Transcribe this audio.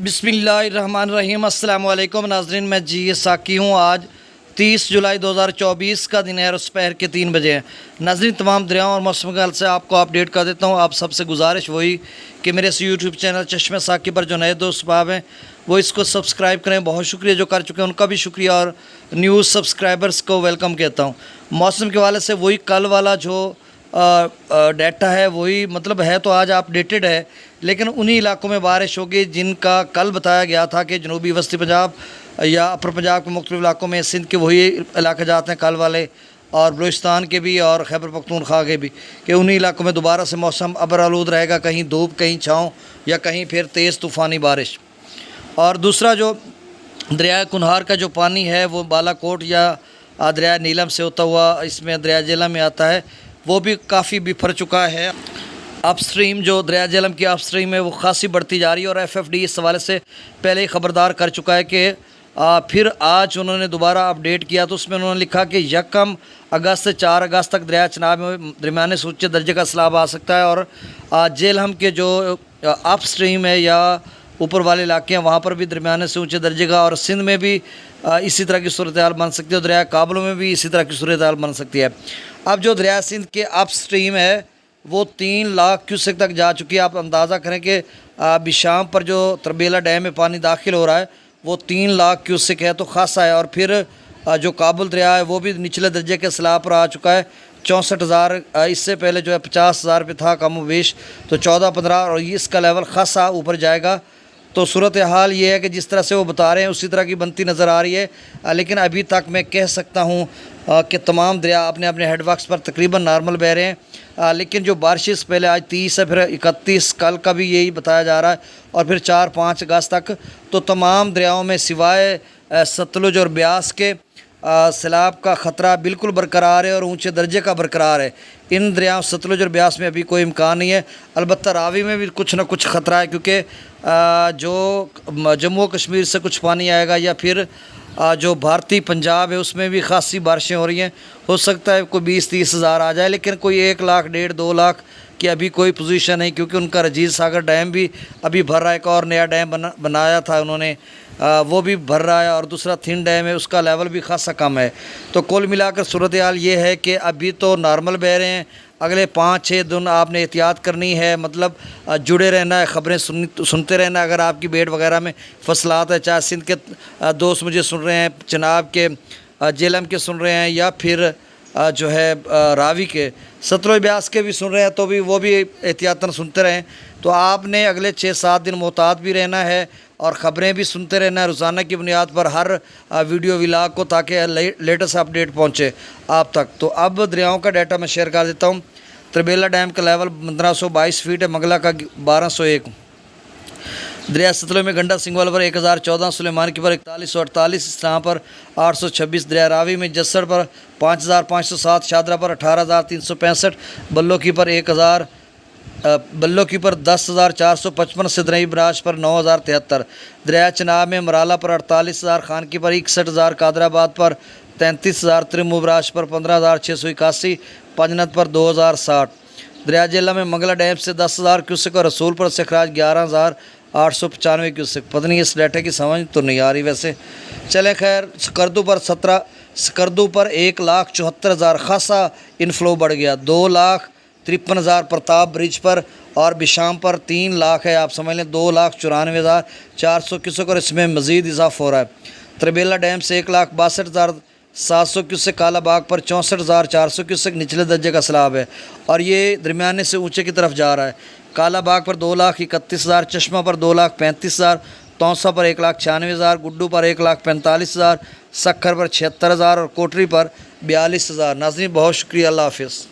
बिस्मिल्लाहिर्रहमानिर्रहीम। अस्सलाम वालेकुम नाज़रीन, मैं जी साकी हूँ। आज 30 जुलाई 2024 का दिन है और दोपहर के 3 बजे हैं। नाज़रीन, तमाम दरियाओं और मौसम के हाल से आपको अपडेट कर देता हूँ। आप सबसे गुजारिश वही कि मेरे इस यूट्यूब चैनल चश्मे साकी पर जो नए दोस्त बाब हैं वो इसको सब्सक्राइब करें। बहुत शुक्रिया जो कर चुके हैं, उनका भी शुक्रिया और न्यूज़ सब्सक्राइबर्स को वेलकम कहता हूँ। मौसम के हवाले से वही कल वाला जो डाटा है वही मतलब है तो आज अपडेटेड है, लेकिन उन्हीं इलाकों में बारिश होगी जिनका कल बताया गया था कि जनूबी वस्ती पंजाब या अपर पंजाब के मुख्तलिफ इलाकों में, सिंध के वही इलाके जाते हैं कल वाले, और बलूचिस्तान के भी और खैबर पख्तूनख्वा के भी, कि उन्हीं इलाकों में दोबारा से मौसम अबरालूद रहेगा, कहीं धूप कहीं छाँव या कहीं फिर तेज़ तूफ़ानी बारिश। और दूसरा जो दरिया कुनहार का जो पानी है वो बालाकोट या दरिया नीलम से होता हुआ इसमें दरिया जेलम में आता है, वो भी काफ़ी बिफर चुका है। अपस्ट्रीम जो दरिया जेलम की अपस्ट्रीम है वो खासी बढ़ती जा रही है, और FFD इस हवाले से पहले ही ख़बरदार कर चुका है कि फिर आज उन्होंने दोबारा अपडेट किया तो उसमें उन्होंने लिखा कि 1 अगस्त से 4 अगस्त तक दरिया चनाब में दरमियाने से उच्च दर्जे का सैलाब आ सकता है। और जेलम के जो अपस्ट्रीम है या ऊपर वाले इलाके हैं वहाँ पर भी दरमियाने से ऊँचे दर्जे का, और सिंध में भी इसी तरह की सूरत हाल बन सकती है, और दरिया काबलों में भी इसी तरह की सूरत हाल बन सकती है। अब जो दरिया सिंध के अपस्ट्रीम है वो 3 लाख क्यूसेक तक जा चुकी है। आप अंदाज़ा करें कि बिशाम पर जो तरबेला डैम में पानी दाखिल हो रहा है वो 3 लाख क्यूसेक है, तो खासा है। और फिर जो काबुल दरिया है वो भी निचले दर्जे के सैलाब पर आ चुका है। 64,000 इससे पहले जो है 50,000 पे था कम वेश, तो 14-15 और इसका लेवल खासा ऊपर जाएगा। तो सूरत हाल ये है कि जिस तरह से वो बता रहे हैं उसी तरह की बनती नज़र आ रही है, लेकिन अभी तक मैं कह सकता हूँ कि तमाम दरिया अपने अपने हेडवर्क्स पर तकरीबन नॉर्मल बह रहे हैं। लेकिन जो बारिश पहले आज 30 है, फिर 31, कल का भी यही बताया जा रहा है, और फिर 4-5 अगस्त तक तो तमाम दरियाओं में सिवाय सतलुज और ब्यास के सैलाब का ख़तरा बिल्कुल बरकरार है और ऊंचे दर्जे का बरकरार है। इन दरियाओं सतलुज और ब्यास में अभी कोई इम्कान नहीं है। अलबत्ता रावी में भी कुछ ना कुछ ख़तरा है, क्योंकि जो जम्मू कश्मीर से कुछ पानी आएगा या फिर जो भारतीय पंजाब है उसमें भी खासी बारिशें हो रही हैं। हो सकता है कोई 20-30 हज़ार आ जाए, लेकिन कोई 1 लाख 1.5-2 लाख की अभी कोई पोजीशन नहीं, क्योंकि उनका रजीद सागर डैम भी अभी भर रहा है। एक और नया डैम बनाया था उन्होंने, वो भी भर रहा है, और दूसरा थिन डैम है उसका लेवल भी खासा कम है। तो कुल मिलाकर सूरत हाल ये है कि अभी तो नॉर्मल बह रहे हैं। अगले 5-6 दिन आपने एहतियात करनी है, मतलब जुड़े रहना है, ख़बरें सुनते रहना। अगर आपकी बेट वगैरह में फसलात है, चाहे सिंध के दोस्त मुझे सुन रहे हैं, चनाब के जेलम के सुन रहे हैं, या फिर जो है रावी के सतलुज ब्यास के भी सुन रहे हैं, तो भी वो भी एहतियातन सुनते रहें। तो आपने अगले 6-7 दिन मोहतात भी रहना है और ख़बरें भी सुनते रहना है रोज़ाना की बुनियाद पर, हर वीडियो व्लॉग को, ताकि लेटेस्ट अपडेट पहुँचे आप तक। तो अब दरियाओं का डाटा मैं शेयर कर देता हूँ। तरबेला डैम का लेवल 1522 फीट है, मंगला का 1201, दरिया सतलुज में गंडा सिंगवाल पर 1014, सुलेमान की पर 4148, इस्लाम पर 826, दरिया रावी में जस्सड़ पर 5507, शादरा पर 18365, बल्लो की पर 10,455, सिदरई बराज पर 9073, दरिया चनाब में मराला पर 48,000, खान की पर 61,000, कादराबाद पर 33,000, त्रिमू बराज पर 15,681, पंजनत पर 2,060, दरिया जेला में मंगला डैम से 10,000 क्यूसेक और रसूल पर सखराज 11,895 क्यूसेक। पता नहीं इस डाटे की समझ तो नहीं आ रही वैसे, चले खैर। सकरदू पर 17, सकरदू पर 1,74,000 खासा इनफ्लो बढ़ गया। 2,53,000 प्रताप ब्रिज पर, और बिशाम पर 3 लाख है, आप समझ लें 2,94,400 क्यूसेक, और इसमें मज़ीद इजाफा हो रहा है। तरबेला डैम से 1,62,700 क्यूसेक, काला बाग पर 64,400 क्यूसेक निचले दर्जे का सैलाब है, और ये दरमियाने से ऊंचे की तरफ जा रहा है। काला बाग पर 2,31,000, चश्मा पर 2,35,000, तौसा पर 1,96,000, गुड्डू पर 1,45,000, सक्खर पर 76,000 और कोटरी पर 42,000। नाज़रीन बहुत शुक्रिया, अल्लाह हाफ़िज़।